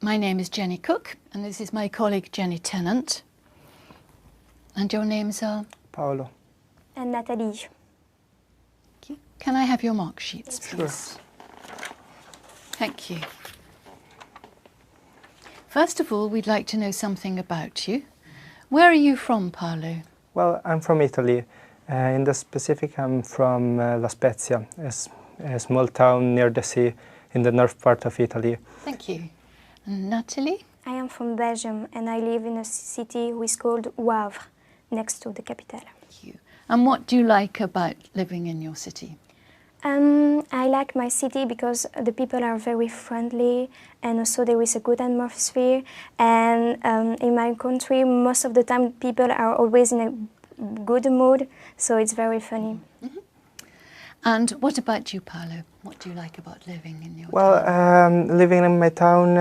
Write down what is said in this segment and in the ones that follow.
My name is Jenny Cook, and this is my colleague Jenny Tennant. And your names are? Paolo. And Nathalie. Can I have your mark sheets, please? Sure. Thank you. First of all, we'd like to know something about you. Where are you from, Paolo? Well, I'm from Italy. In the specific, I'm from La Spezia, a small town near the sea in the north part of Italy. Thank you. And Natalie? I am from Belgium and I live in a city which is called Wavre, next to the capital. Thank you. And what do you like about living in your city? I like my city because the people are very friendly and also there is a good atmosphere. And in my country, most of the time people are always in a good mood, so it's very funny. Mm-hmm. And what about you, Paolo? What do you like about living in your Well, town? living in my town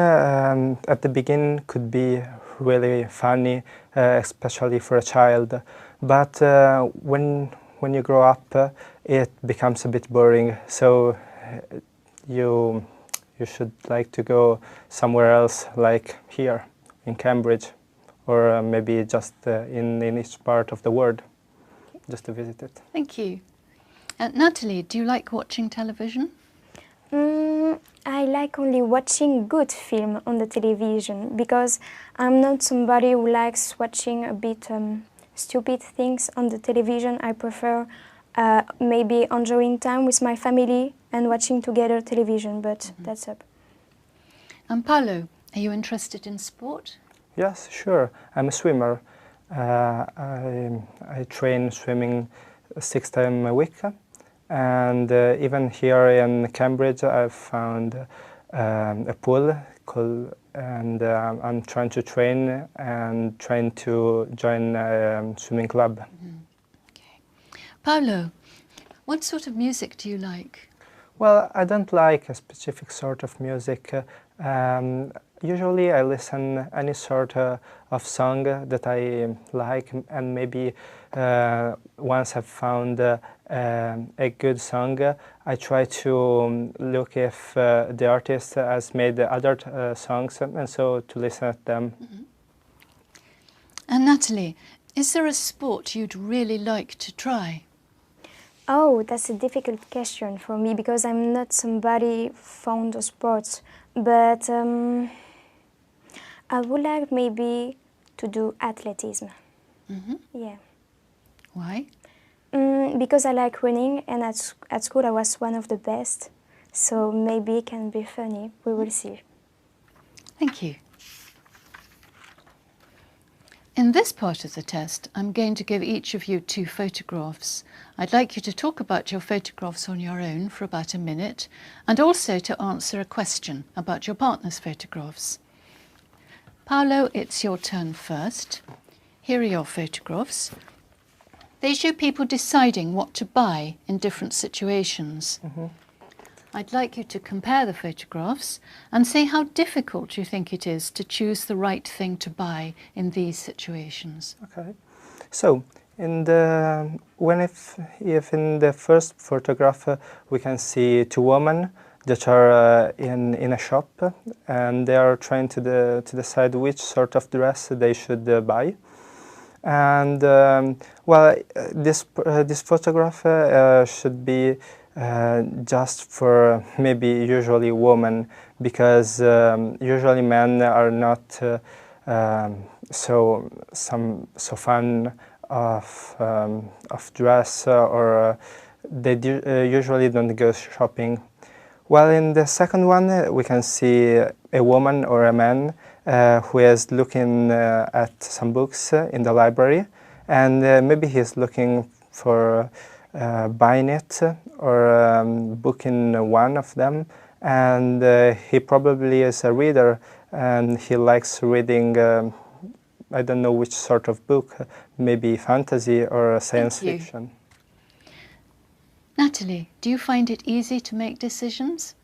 at the beginning could be really funny, especially for a child. But when you grow up, it becomes a bit boring. So you should like to go somewhere else, like here in Cambridge, or maybe just in each part of the world, just to visit it. Thank you. Natalie, do you like watching television? I like only watching good film on the television because I'm not somebody who likes watching a bit stupid things on the television. I prefer maybe enjoying time with my family and watching together television, but that's up. And Paolo, are you interested in sport? Yes, sure. I'm a swimmer. I train swimming 6 times a week. And even here in Cambridge, I've found a pool and I'm trying to train and trying to join a swimming club. Mm-hmm. Okay. Paolo, what sort of music do you like? Well, I don't like a specific sort of music. Usually I listen any sort of song that I like, and maybe once I've found a good song, I try to look if the artist has made other songs, and so to listen at them. Mm-hmm. And Natalie, is there a sport you'd really like to try? Oh, that's a difficult question for me because I'm not somebody fond of sports, but I would like maybe to do athleticism. Mm-hmm. Yeah. Why? Because I like running, and at school I was one of the best, so maybe it can be funny. We will see. Thank you. In this part of the test, I'm going to give each of you 2 photographs. I'd like you to talk about your photographs on your own for about a minute, and also to answer a question about your partner's photographs. Paolo, it's your turn first. Here are your photographs. They show people deciding what to buy in different situations. Mm-hmm. I'd like you to compare the photographs and say how difficult you think it is to choose the right thing to buy in these situations. Okay. So, if in the first photograph we can see 2 women that are in a shop, and they are trying to decide which sort of dress they should buy. And this photograph should be just for maybe usually women, because usually men are not so fun of dress, or they usually don't go shopping. While in the second one, we can see a woman or a man who is looking at some books in the library, and maybe he's looking for buying it or booking one of them, and he probably is a reader and he likes reading I don't know which sort of book, maybe fantasy or science fiction. Natalie, do you find it easy to make decisions?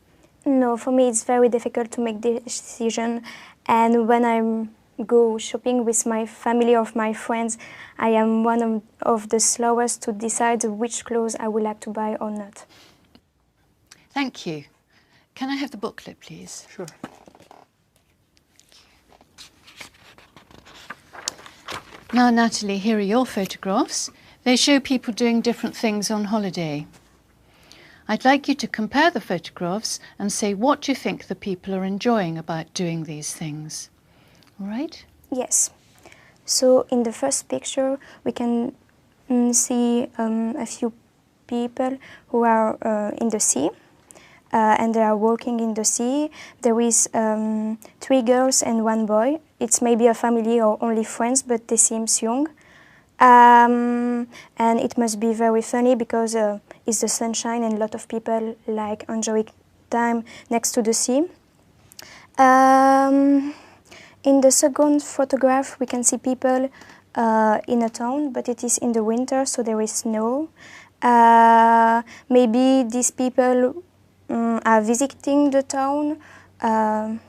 No, for me it's very difficult to make decisions, and when I go shopping with my family or my friends, I am one of the slowest to decide which clothes I would like to buy or not. Thank you. Can I have the booklet, please? Sure. Now, Natalie, here are your photographs. They show people doing different things on holiday. I'd like you to compare the photographs and say what you think the people are enjoying about doing these things. All right? Yes. So in the first picture, we can see a few people who are in the sea. And they are walking in the sea. There is 3 girls and 1 boy. It's maybe a family or only friends, but they seem young. And it must be very funny because it's the sunshine and a lot of people like enjoying time next to the sea. In the second photograph, we can see people in a town, but it is in the winter, so there is snow. Maybe these people are visiting the town and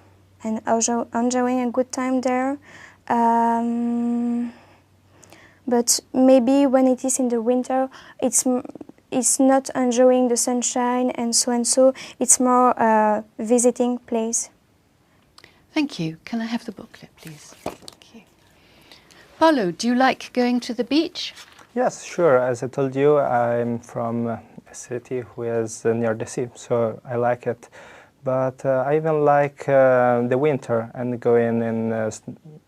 also enjoying a good time there. But maybe when it is in the winter, it's not enjoying the sunshine and so. It's more a visiting place. Thank you. Can I have the booklet, please? Thank you. Paulo, do you like going to the beach? Yes, sure. As I told you, I'm from a city who is near the sea, so I like it. But I even like the winter and going in a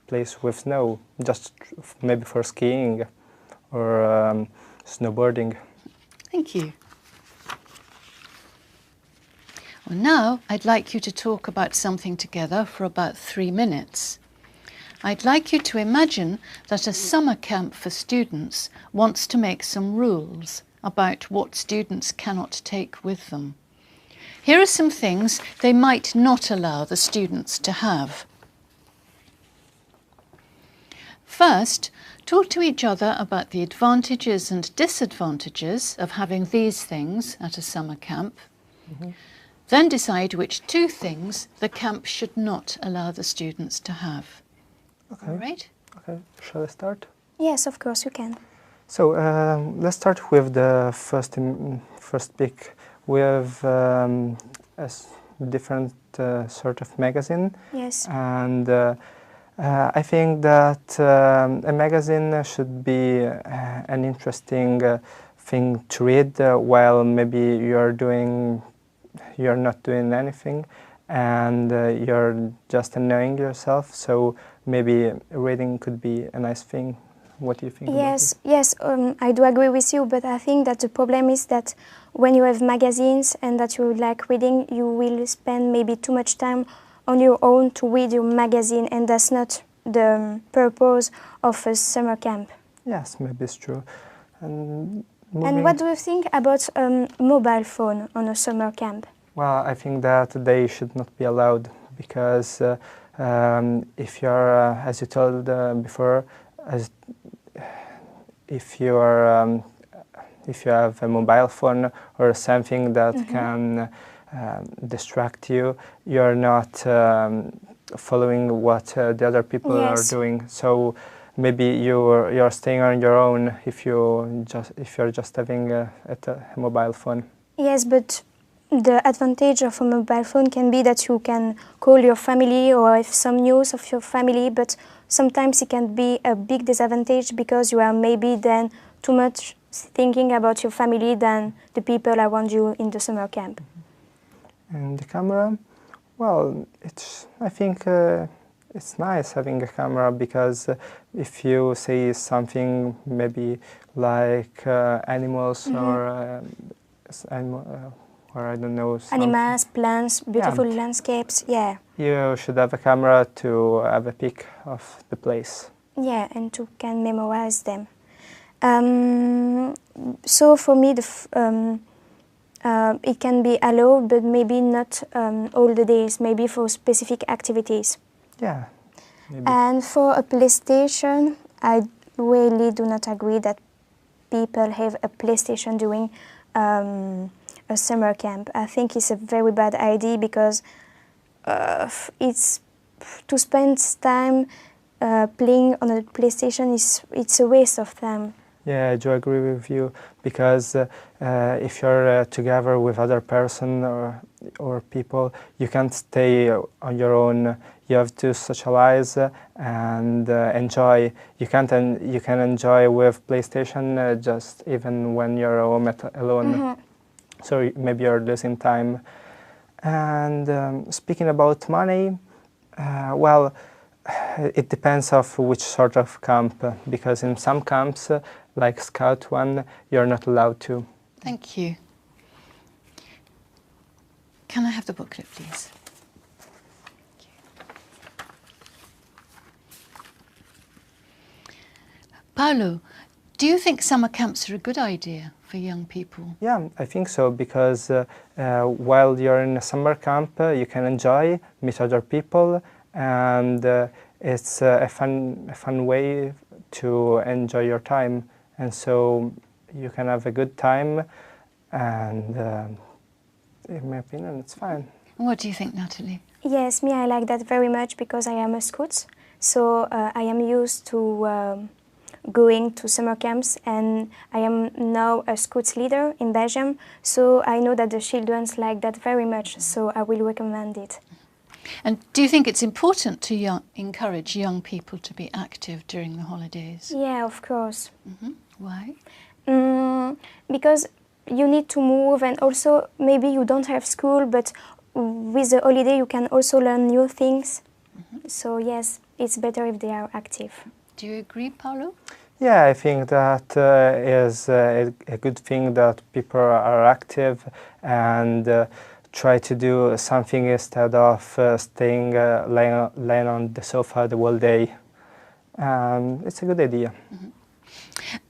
place with snow, just maybe for skiing or snowboarding. Thank you. Well, now I'd like you to talk about something together for about 3 minutes. I'd like you to imagine that a summer camp for students wants to make some rules about what students cannot take with them. Here are some things they might not allow the students to have. First, talk to each other about the advantages and disadvantages of having these things at a summer camp. Mm-hmm. Then decide which 2 things the camp should not allow the students to have. Okay. All right? Okay. Shall I start? Yes, of course you can. So let's start with the first pick. We have a different sort of magazine. Yes. And I think that a magazine should be an interesting thing to read while maybe you're not doing anything and you're just annoying yourself. So maybe reading could be a nice thing. What do you think? Yes, I do agree with you, but I think that the problem is that when you have magazines and that you like reading, you will spend maybe too much time on your own to read your magazine, and that's not the purpose of a summer camp. Yes, maybe it's true. And what do you think about mobile phone on a summer camp? Well, I think that they should not be allowed because if you're, as you told before, if you have a mobile phone or something that can distract you, you're not following what the other people are doing. So maybe you're staying on your own if you're just having a mobile phone. Yes, but the advantage of a mobile phone can be that you can call your family or have some news of your family, but sometimes it can be a big disadvantage because you are maybe then too much thinking about your family than the people around you in the summer camp. And the camera, well, I think it's nice having a camera because if you see something maybe like animals or I don't know. Animals, plants, beautiful landscapes, yeah. You should have a camera to have a pic of the place. Yeah, and to can memorize them. So for me, it can be allowed, but maybe not all the days, maybe for specific activities. Yeah. Maybe. And for a PlayStation, I really do not agree that people have a PlayStation during a summer camp. I think it's a very bad idea because it's to spend time playing on a PlayStation it's a waste of time. Yeah, I do agree with you because if you're together with other person, or or people, you can't stay on your own. You have to socialize and enjoy. You can enjoy with PlayStation just even when you're home alone. So maybe you're losing time. And speaking about money, well, it depends of which sort of camp, because in some camps, like Scout one, you're not allowed to. Thank you. Can I have the booklet, please? Thank you. Paolo, do you think summer camps are a good idea for young people? Yeah, I think so, because while you're in a summer camp, you can enjoy, meet other people, and it's a fun way to enjoy your time. And so you can have a good time, and in my opinion, it's fine. What do you think, Natalie? Yes, me, I like that very much because I am a scout. So I am used to going to summer camps, and I am now a Scouts leader in Belgium. So I know that the children like that very much, so I will recommend it. And do you think it's important to encourage young people to be active during the holidays? Yeah, of course. Why? Because you need to move, and also maybe you don't have school, but with the holiday you can also learn new things. So yes, it's better if they are active. Do you agree, Paolo? Yeah, I think that is a good thing that people are active and try to do something instead of staying laying on the sofa the whole day. It's a good idea.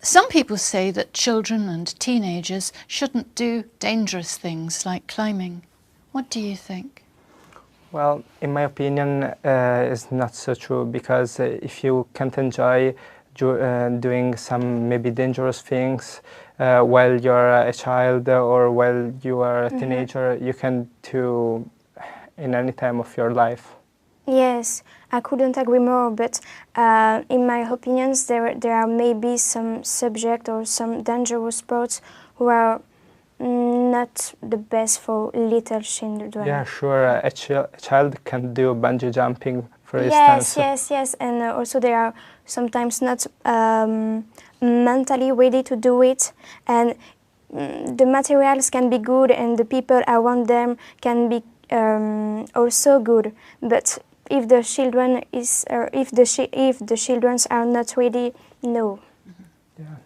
Some people say that children and teenagers shouldn't do dangerous things like climbing. What do you think? Well, in my opinion, it's not so true, because if you can't enjoy doing some maybe dangerous things while you're a child or while you are a teenager, you can do in any time of your life. Yes, I couldn't agree more, but in my opinions there are maybe some subject or some dangerous sports who are not the best for little children. Yeah, sure. A child can do bungee jumping, for instance. Yes. And also they are sometimes not mentally ready to do it. And the materials can be good, and the people around them can be also good. But if the children if the children are not ready, no. Yeah.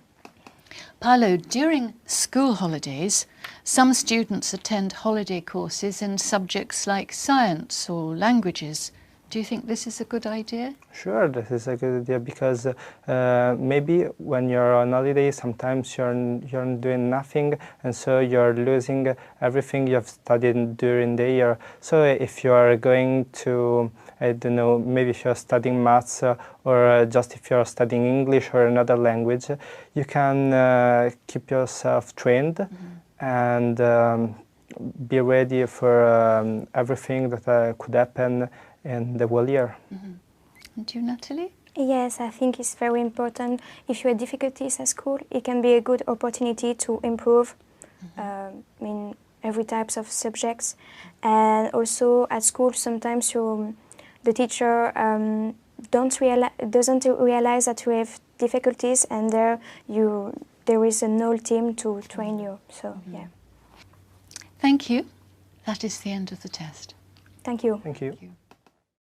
Paolo, during school holidays, some students attend holiday courses in subjects like science or languages. Do you think this is a good idea? Sure, this is a good idea, because maybe when you're on holiday, sometimes you're doing nothing, and so you're losing everything you've studied during the year. So if you are going to, I don't know, maybe if you're studying maths or just if you're studying English or another language, you can keep yourself trained and be ready for everything that could happen in the whole year. And you, Natalie? Yes, I think it's very important. If you have difficulties at school, it can be a good opportunity to improve in every types of subjects. And also at school, sometimes the teacher doesn't realize that you have difficulties, and there is an whole team to train you. So yeah. Thank you. That is the end of the test. Thank you. Thank you.